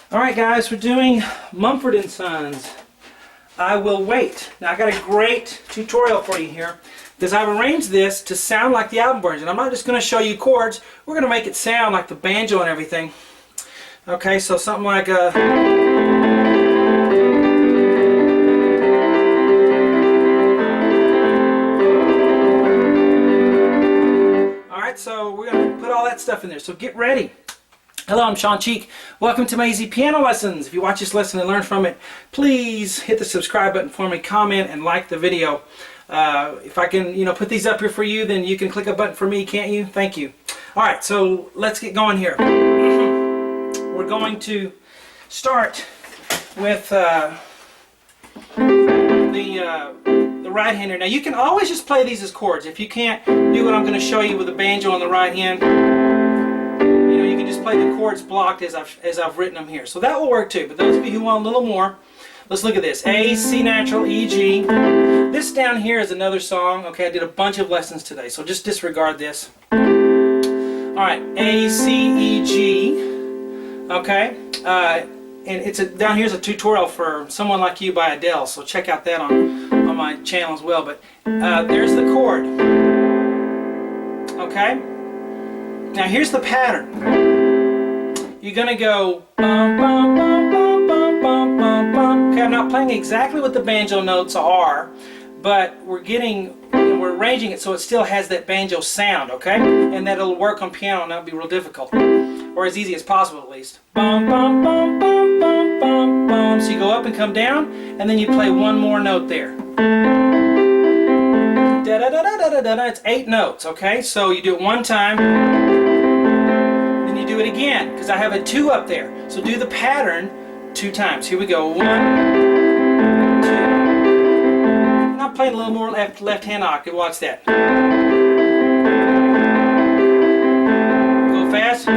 Alright guys, we're doing Mumford & Sons, I Will Wait. Now I got a great tutorial for you here because I've arranged this to sound like the album version. I'm not just going to show you chords, we're going to make it sound like the banjo and everything. Okay, so something like a... Alright, so we're going to put all that stuff in there, so get ready. Hello, I'm Shawn. Welcome to my easy piano lessons. If you watch this lesson and learn from it, please hit the subscribe button for me, comment, and like the video. If I can, put these up here for you, then you can click a button for me, can't you? Thank you. All right, so let's get going here. We're going to start with the right-hander. Now, you can always just play these as chords. If you can't do what I'm going to show you with the banjo on the right hand, you can just play the chords blocked as I've written them here. So that will work too. But those of you who want a little more, let's look at this. A, C natural, E, G. This down here is another song. Okay, I did a bunch of lessons today, so just disregard this. Alright, A, C, E, G. Okay, and down here is a tutorial for Someone Like You by Adele, so check out that on my channel as well. But there's the chord. Okay? Now here's the pattern. You're going to go bum, bum, bum, bum, bum, bum, bum, bum. Okay, I'm not playing exactly what the banjo notes are, but we're we're arranging it so it still has that banjo sound, okay? And that'll work on piano and not be real difficult. Or as easy as possible at least. Bum, bum, bum, bum, bum, bum, bum. So you go up and come down, and then you play one more note there. Da da da da da da da. It's 8 notes, okay? So you do it one time, then you do it again, because I have a 2 up there. So do the pattern 2 times. Here we go. 1, 2. And I'm playing a little more left hand octave. Watch that. Go fast.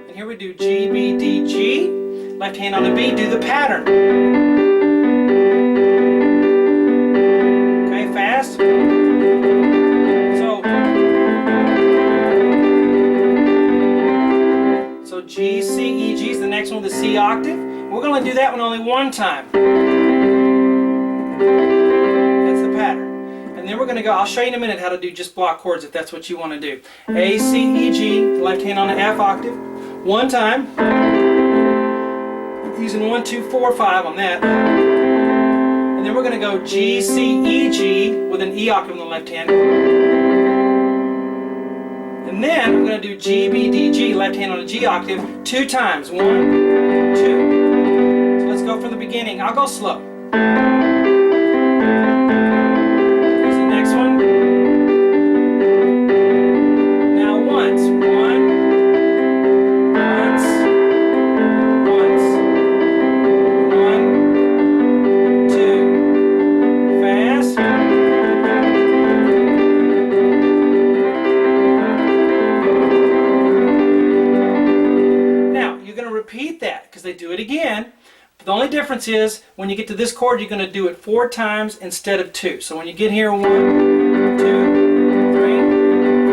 And here we do G, B, D, G. Left hand on the B. Do the pattern. Fast. So G, C, E, G is the next one with the C octave. We're going to do that one only one time. That's the pattern. And then we're going to go, I'll show you in a minute how to do just block chords if that's what you want to do. A, C, E, G, left hand on the F octave. One time. Using 1, 2, 4, 5 on that. And then we're going to go G, C, E, G with an E octave on the left hand. And then I'm going to do G, B, D, G, left hand on a G octave 2 times. 1, 2. So let's go from the beginning. I'll go slow. Here's the next one. Now once. 1. Once. Once. 1. 2. Fast. Now, you're going to repeat that because they do it again. But the only difference is when you get to this chord, you're going to do it 4 times instead of 2. So when you get here, 1, 2, 3,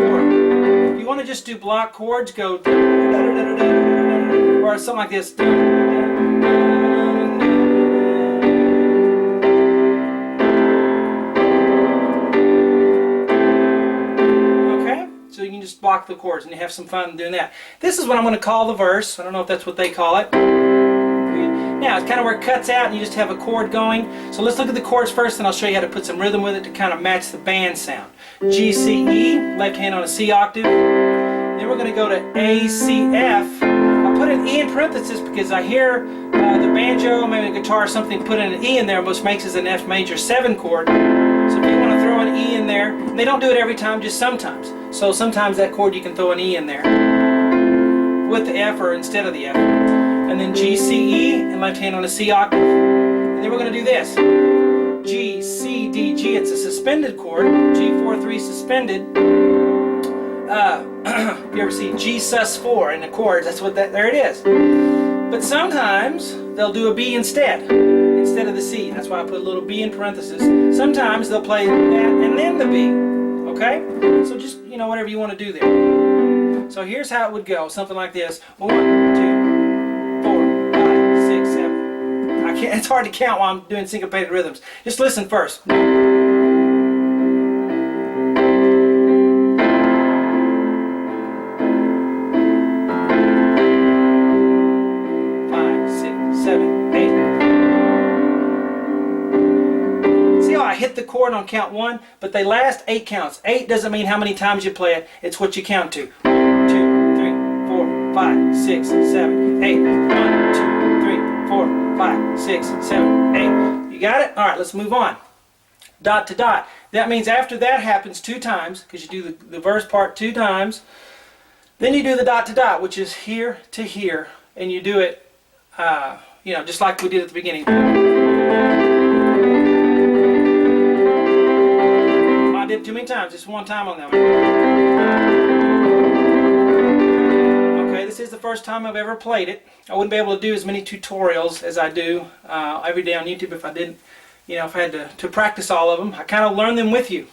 4. If you want to just do block chords, go or something like this. So you can just block the chords and you have some fun doing that. This is what I'm going to call the verse. I don't know if that's what they call it. Now it's kind of where it cuts out and you just have a chord going. So let's look at the chords first and I'll show you how to put some rhythm with it to kind of match the band sound. G, C, E, left hand on a C octave. Then we're going to go to A, C, F. I put an E in parentheses because I hear the banjo, maybe the guitar or something, put an E in there, which makes it an F major 7 chord. So if you want to throw an E in there, and they don't do it every time, just sometimes. So sometimes that chord you can throw an E in there with the F or instead of the F. And then G, C, E, and left hand on a C octave. And then we're going to do this. G, C, D, G, it's a suspended chord. G, 4, 3, suspended. If you ever see G sus4 in the chords, that's what there it is. But sometimes they'll do a B instead of the C. That's why I put a little B in parentheses. Sometimes they'll play that and then the B. Okay? So just, whatever you want to do there. So here's how it would go, something like this. 1, 2, 4, 5, 6, 7. I can't, it's hard to count while I'm doing syncopated rhythms. Just listen first. 5, 6, 7, 8. See how I hit the chord on count 1, but they last 8 counts. 8 doesn't mean how many times you play it, it's what you count to. 1, 2, 3, 4, 5, 6, 7, 8. 1, 2, 3, 4, 5, 6, 7, 8. You got it? Alright, let's move on. Dot to dot. That means after that happens 2 times, because you do the verse part 2 times, then you do the dot to dot, which is here to here, and you do it, you know, just like we did at the beginning. I did it too many times, just one time on that one. Okay, this is the first time I've ever played it. I wouldn't be able to do as many tutorials as I do every day on YouTube if I didn't, you know, if I had to practice all of them. I kind of learn them with you.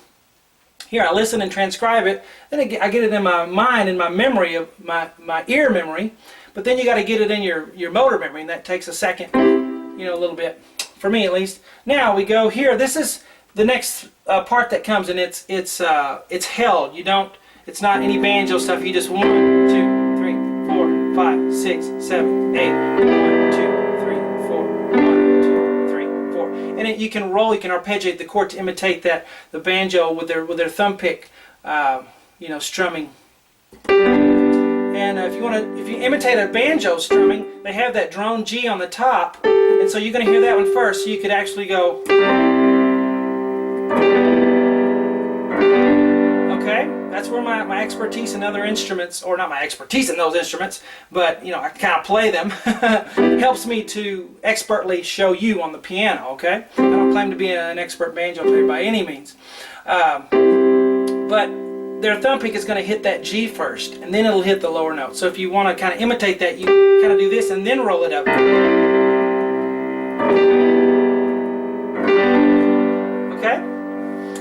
Here, I listen and transcribe it, then I get it in my mind, in my memory, of my ear memory, but then you got to get it in your motor memory, and that takes a second, you know, a little bit, for me at least. Now we go here. This is the next part that comes, and it's held. You don't. It's not any banjo stuff. You just 1, 2, 3, 4, 5, 6, 7, 8. 1, 2, 3, 4. 1, 2, 3, 4. And you can roll. You can arpeggiate the chord to imitate the banjo with their thumb pick, you know, strumming. And if you imitate a banjo strumming, they have that drone G on the top, and so you're going to hear that one first. So you could actually go. Okay, that's where my expertise in other instruments, or not my expertise in those instruments, but you know, I kind of play them, helps me to expertly show you on the piano. Okay, I don't claim to be an expert banjo player by any means, but their thumb pick is going to hit that G first, and then it'll hit the lower note. So if you want to kind of imitate that, you kind of do this and then roll it up. Okay?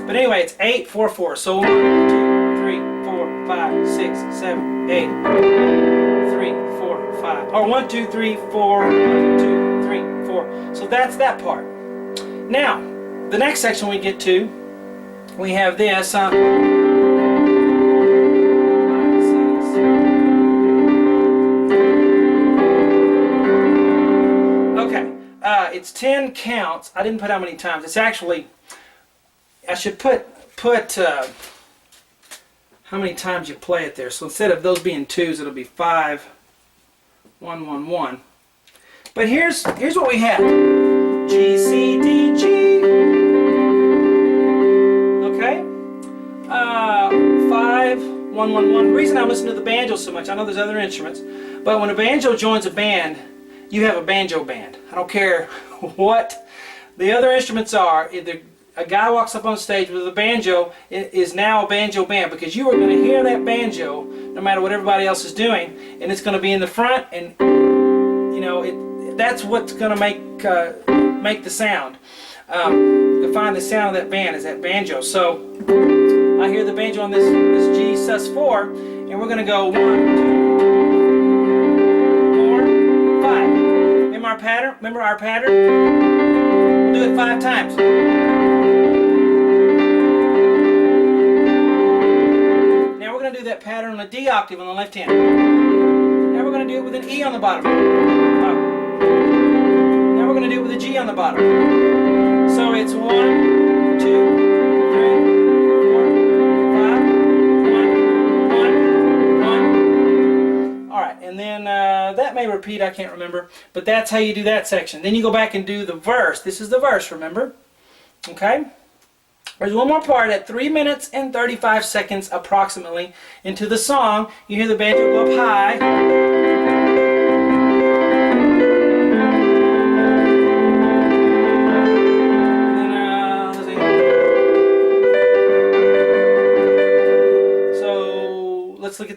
But anyway, it's 8, 4, 4. So 1, 2, 3, 4, 5, 6, 7, 8. 3, 4, 5. Or 1, 2, 3, 4. 1, 2, 3, 4. So that's that part. Now, the next section we get to, we have this. It's 10 counts. I didn't put how many times. It's actually, I should put how many times you play it there. So instead of those being 2s, it'll be 5, 1, 1, 1. But here's what we have. G, C, D, G. Okay? 5, 1, 1, 1. The reason I listen to the banjo so much, I know there's other instruments, but when a banjo joins a band, you have a banjo band. I don't care what the other instruments are. If a guy walks up on stage with a banjo, it is now a banjo band, because you are going to hear that banjo no matter what everybody else is doing, and it's going to be in the front, and you know that's what's going to make the sound. Define the sound of that band is that banjo. So I hear the banjo on this G sus4, and we're going to go 1, 2, 4, 5. Remember our pattern? Remember our pattern? We'll do it 5 times. Now we're going to do that pattern on a D octave on the left hand. Now we're going to do it with an E on the bottom. Now we're going to do it with a G on the bottom. So it's 1, 2, 3, 4, 5, 1, 1, 1. Alright, and then that may repeat, I can't remember, but that's how you do that section. Then you go back and do the verse. This is the verse, remember? Okay? There's one more part at 3 minutes and 35 seconds approximately into the song. You hear the banjo go up high.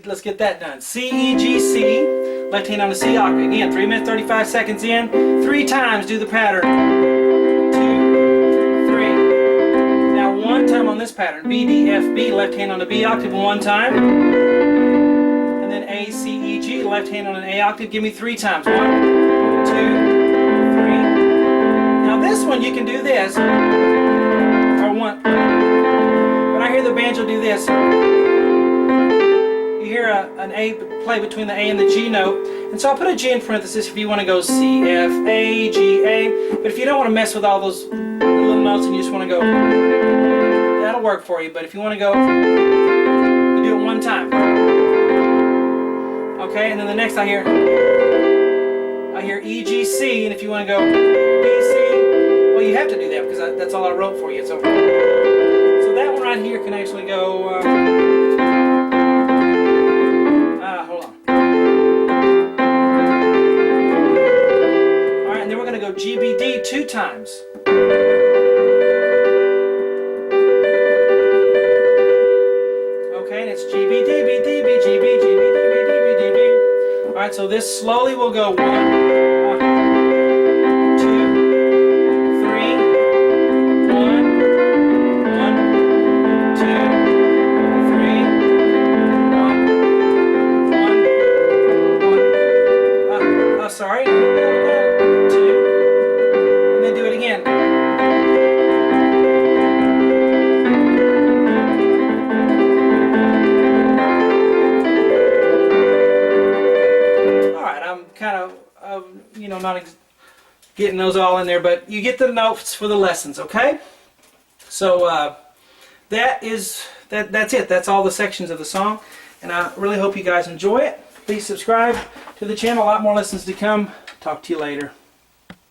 Let's get that done. C, E, G, C. Left hand on the C octave. Again, 3 minutes, 35 seconds in. 3 times do the pattern. 2, 3. Now 1 time on this pattern. B, D, F, B. Left hand on the B octave 1 time. And and then A, C, E, G, left hand on an A octave. Give me 3 times. 1, 2, 3. Now this one you can do this, or one. When I hear the banjo do this, you hear an A play between the A and the G note. And so I'll put a G in parenthesis if you want to go C, F, A, G, A. But if you don't want to mess with all those little notes and you just want to go, that'll work for you. But if you want to go, you do it 1 time. Okay, and then the next I hear E, G, C. And if you want to go B, C, well, you have to do that because that's all I wrote for you. So that one right here can actually go, hold on. Alright, and then we're going to go G, B, D 2 times. Okay, and it's G, B, D, B, D, B, G, B, G, B, D, B, D, B, D, B. Alright, so this slowly will go 1. Sorry, 2, and then do it again. Alright, I'm kind of, not getting those all in there, but you get the notes for the lessons, okay? So that's it. That's all the sections of the song, and I really hope you guys enjoy it. Please subscribe to the channel. A lot more lessons to come. Talk to you later.